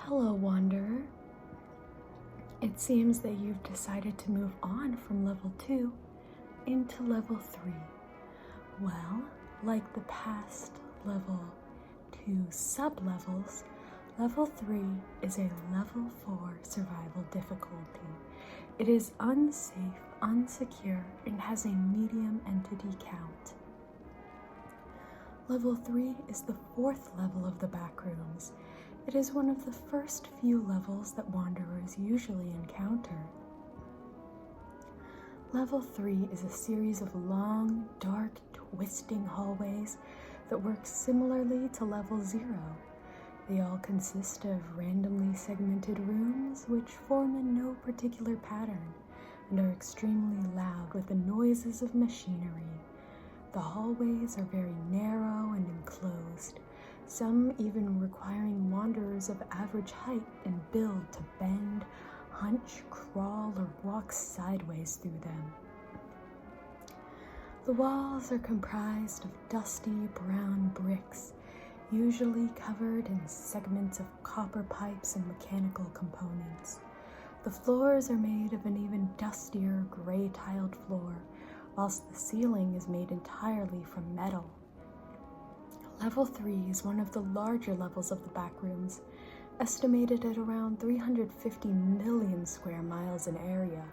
Hello, Wanderer. It seems that you've decided to move on from level 2 into level 3. Well, like the past level 2 sub-levels, level 3 is a level 4 survival difficulty. It is unsafe, unsecure, and has a medium entity count. Level 3 is the 4th level of the Backrooms. It is one of the first few levels that Wanderers usually encounter. Level 3 is a series of long, dark, twisting hallways that work similarly to Level 0. They all consist of randomly segmented rooms which form in no particular pattern and are extremely loud with the noises of machinery. The hallways are very narrow and enclosed, some even requiring wanderers of average height and build to bend, hunch, crawl, or walk sideways through them. The walls are comprised of dusty brown bricks, usually covered in segments of copper pipes and mechanical components. The floors are made of an even dustier gray-tiled floor, whilst the ceiling is made entirely from metal. Level 3 is one of the larger levels of the Backrooms, estimated at around 350 million square miles in area.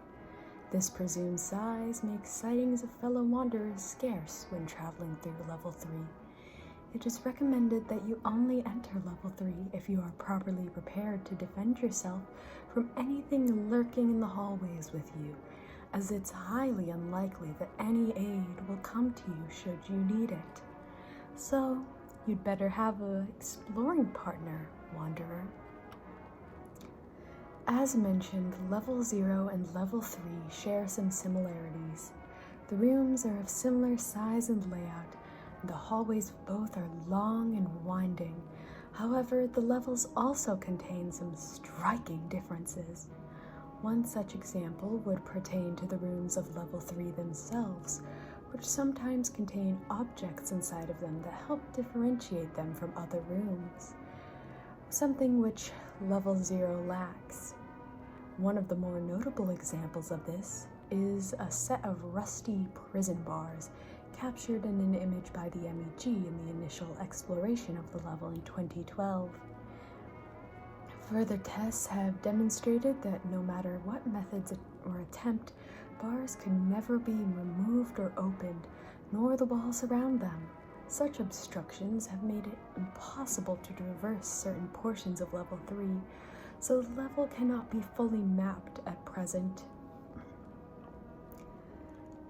This presumed size makes sightings of fellow wanderers scarce when traveling through Level 3. It is recommended that you only enter Level 3 if you are properly prepared to defend yourself from anything lurking in the hallways with you, as it's highly unlikely that any aid will come to you should you need it. So, you'd better have an exploring partner, Wanderer. As mentioned, Level 0 and Level 3 share some similarities. The rooms are of similar size and layout, and the hallways of both are long and winding. However, the levels also contain some striking differences. One such example would pertain to the rooms of Level 3 themselves, which sometimes contain objects inside of them that help differentiate them from other rooms, something which Level 0 lacks. One of the more notable examples of this is a set of rusty prison bars captured in an image by the MEG in the initial exploration of the level in 2012. Further tests have demonstrated that no matter what methods or attempt, bars can never be removed or opened, nor the walls around them. Such obstructions have made it impossible to traverse certain portions of Level 3, so the level cannot be fully mapped at present.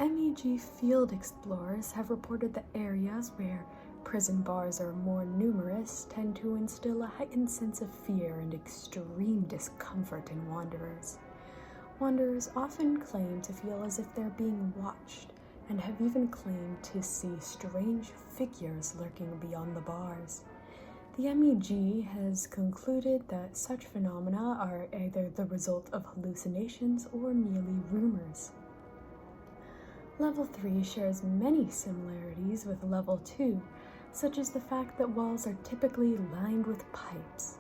MEG field explorers have reported that areas where prison bars are more numerous tend to instill a heightened sense of fear and extreme discomfort in wanderers. Wanderers often claim to feel as if they're being watched, and have even claimed to see strange figures lurking beyond the bars. The MEG has concluded that such phenomena are either the result of hallucinations or merely rumors. Level 3 shares many similarities with Level 2, such as the fact that walls are typically lined with pipes.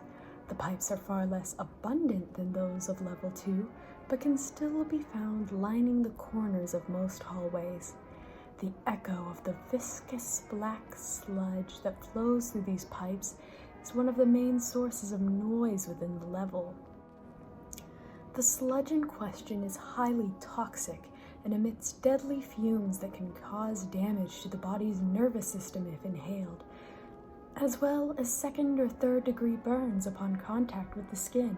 The pipes are far less abundant than those of Level 2, but can still be found lining the corners of most hallways. The echo of the viscous black sludge that flows through these pipes is one of the main sources of noise within the level. The sludge in question is highly toxic and emits deadly fumes that can cause damage to the body's nervous system if inhaled, as well as second or third degree burns upon contact with the skin.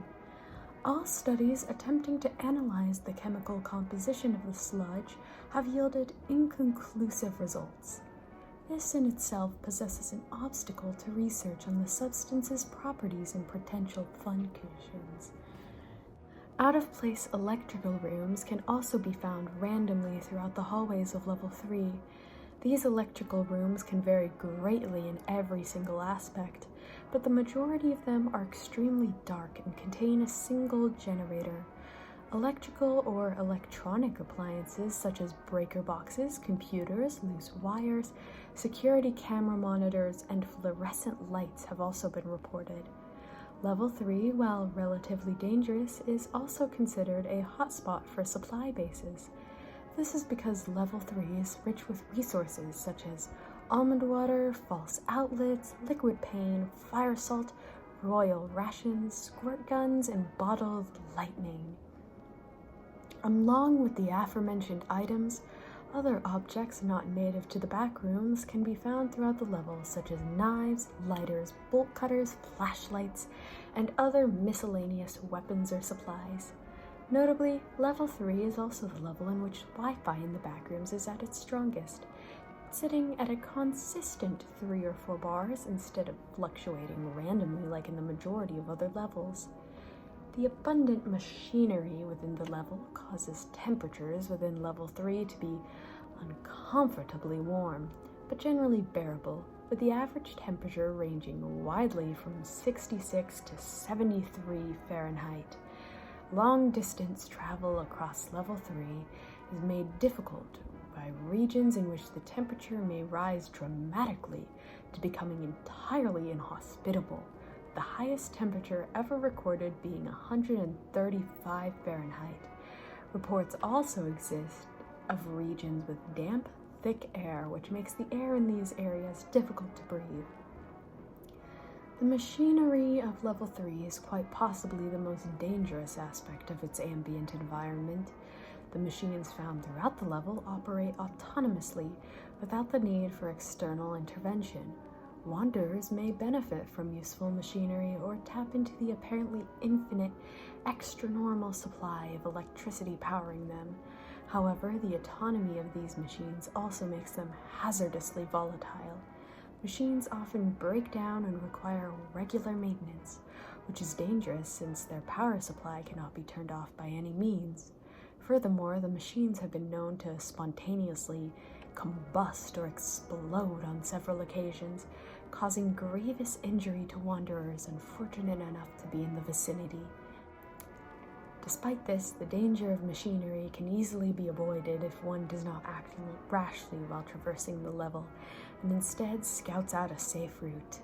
All studies attempting to analyze the chemical composition of the sludge have yielded inconclusive results. This in itself possesses an obstacle to research on the substance's properties and potential functions. Out-of-place electrical rooms can also be found randomly throughout the hallways of Level 3. These electrical rooms can vary greatly in every single aspect, but the majority of them are extremely dark and contain a single generator. Electrical or electronic appliances such as breaker boxes, computers, loose wires, security camera monitors, and fluorescent lights have also been reported. Level 3, while relatively dangerous, is also considered a hotspot for supply bases. This is because Level 3 is rich with resources such as almond water, false outlets, liquid pain, fire salt, royal rations, squirt guns, and bottled lightning. Along with the aforementioned items, other objects not native to the Backrooms can be found throughout the level, such as knives, lighters, bolt cutters, flashlights, and other miscellaneous weapons or supplies. Notably, Level 3 is also the level in which Wi-Fi in the Backrooms is at its strongest, sitting at a consistent 3 or 4 bars instead of fluctuating randomly like in the majority of other levels. The abundant machinery within the level causes temperatures within Level 3 to be uncomfortably warm, but generally bearable, with the average temperature ranging widely from 66 to 73 Fahrenheit. Long-distance travel across Level 3 is made difficult by regions in which the temperature may rise dramatically to becoming entirely inhospitable, the highest temperature ever recorded being 135 Fahrenheit. Reports also exist of regions with damp, thick air, which makes the air in these areas difficult to breathe. The machinery of Level 3 is quite possibly the most dangerous aspect of its ambient environment. The machines found throughout the level operate autonomously without the need for external intervention. Wanderers may benefit from useful machinery or tap into the apparently infinite, extra-normal supply of electricity powering them. However, the autonomy of these machines also makes them hazardously volatile. Machines often break down and require regular maintenance, which is dangerous since their power supply cannot be turned off by any means. Furthermore, the machines have been known to spontaneously combust or explode on several occasions, causing grievous injury to wanderers unfortunate enough to be in the vicinity. Despite this, the danger of machinery can easily be avoided if one does not act rashly while traversing the level, and instead scouts out a safe route.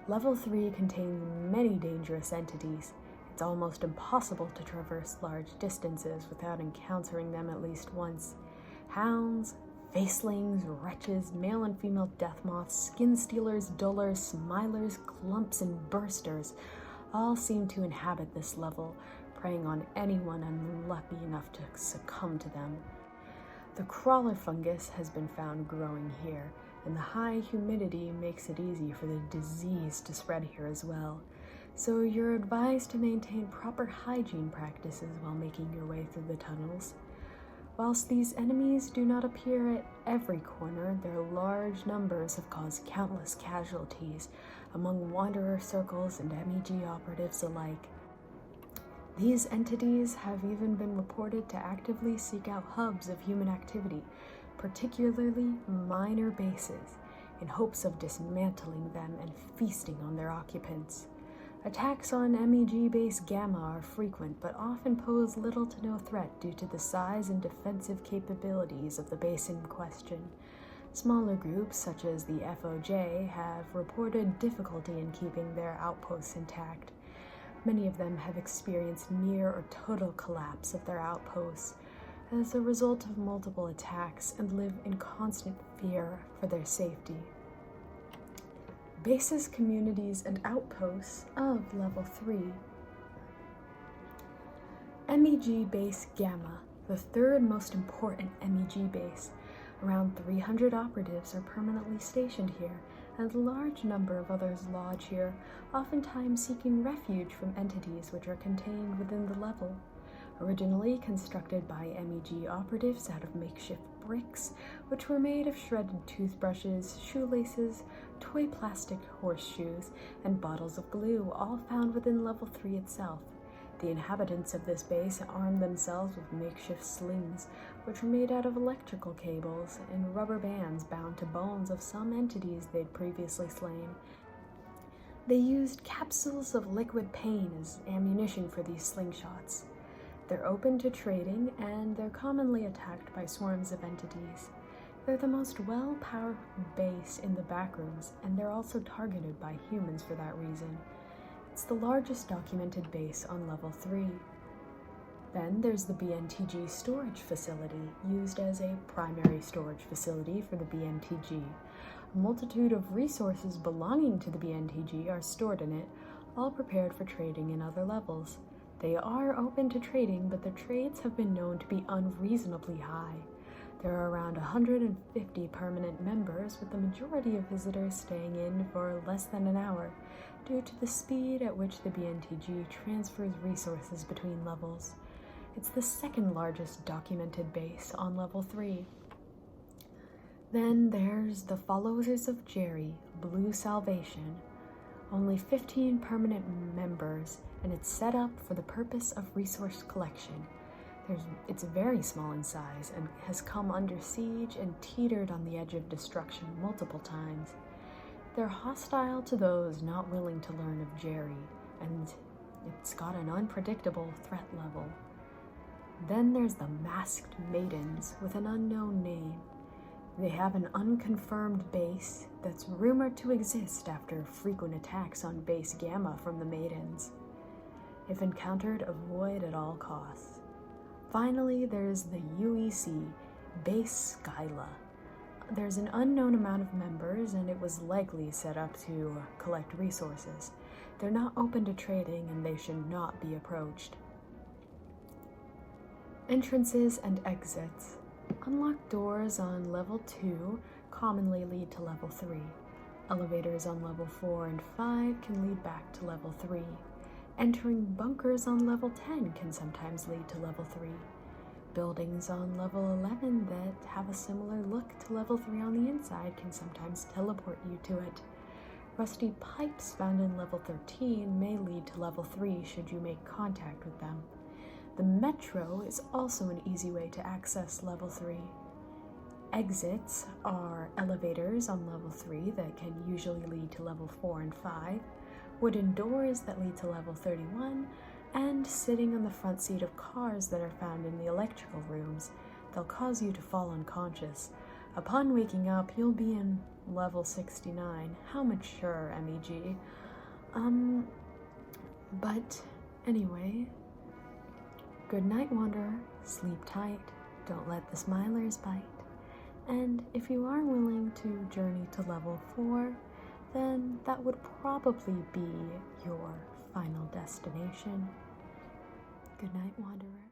Level 3 contains many dangerous entities. It's almost impossible to traverse large distances without encountering them at least once. Hounds, facelings, wretches, male and female death moths, skin stealers, dullers, smilers, clumps, and bursters all seem to inhabit this level, preying on anyone unlucky enough to succumb to them. The crawler fungus has been found growing here, and the high humidity makes it easy for the disease to spread here as well. So you're advised to maintain proper hygiene practices while making your way through the tunnels. Whilst these enemies do not appear at every corner, their large numbers have caused countless casualties among wanderer circles and MEG operatives alike. These entities have even been reported to actively seek out hubs of human activity, particularly minor bases, in hopes of dismantling them and feasting on their occupants. Attacks on MEG base Gamma are frequent, but often pose little to no threat due to the size and defensive capabilities of the base in question. Smaller groups, such as the FOJ, have reported difficulty in keeping their outposts intact. Many of them have experienced near or total collapse of their outposts as a result of multiple attacks and live in constant fear for their safety. Bases, communities, and outposts of Level 3. MEG Base Gamma, the third most important MEG base. Around 300 operatives are permanently stationed here, and a large number of others lodge here, oftentimes seeking refuge from entities which are contained within the level. Originally constructed by MEG operatives out of makeshift bricks, which were made of shredded toothbrushes, shoelaces, toy plastic horseshoes, and bottles of glue, all found within Level 3 itself. The inhabitants of this base armed themselves with makeshift slings, which were made out of electrical cables and rubber bands bound to bones of some entities they'd previously slain. They used capsules of liquid pain as ammunition for these slingshots. They're open to trading, and they're commonly attacked by swarms of entities. They're the most well-powered base in the Backrooms, and they're also targeted by humans for that reason. It's the largest documented base on level 3. Then there's the BNTG storage facility, used as a primary storage facility for the BNTG. A multitude of resources belonging to the BNTG are stored in it, all prepared for trading in other levels. They are open to trading, but their trades have been known to be unreasonably high. There are around 150 permanent members, with the majority of visitors staying in for less than an hour, due to the speed at which the BNTG transfers resources between levels. It's the second largest documented base on level 3. Then there's the Followers of Jerry, Blue Salvation. Only 15 permanent members, and it's set up for the purpose of resource collection. It's very small in size and has come under siege and teetered on the edge of destruction multiple times. They're hostile to those not willing to learn of Jerry, and it's got an unpredictable threat level. Then there's the Masked Maidens with an unknown name. They have an unconfirmed base that's rumored to exist after frequent attacks on base Gamma from the Maidens. If encountered, avoid at all costs. Finally, there's the UEC, Base Skyla. There's an unknown amount of members, and it was likely set up to collect resources. They're not open to trading, and they should not be approached. Entrances and exits. Unlocked doors on level 2 commonly lead to level 3. Elevators on level 4 and 5 can lead back to level 3. Entering bunkers on level 10 can sometimes lead to level 3. Buildings on level 11 that have a similar look to level 3 on the inside can sometimes teleport you to it. Rusty pipes found in level 13 may lead to level 3 should you make contact with them. The metro is also an easy way to access level 3. Exits are elevators on level 3 that can usually lead to level 4 and 5, wooden doors that lead to level 31, and sitting on the front seat of cars that are found in the electrical rooms. They'll cause you to fall unconscious. Upon waking up, you'll be in level 69. How mature, MEG. But anyway, good night, Wanderer. Sleep tight. Don't let the smilers bite. And if you are willing to journey to level 4, then that would probably be your final destination. Good night, Wanderer.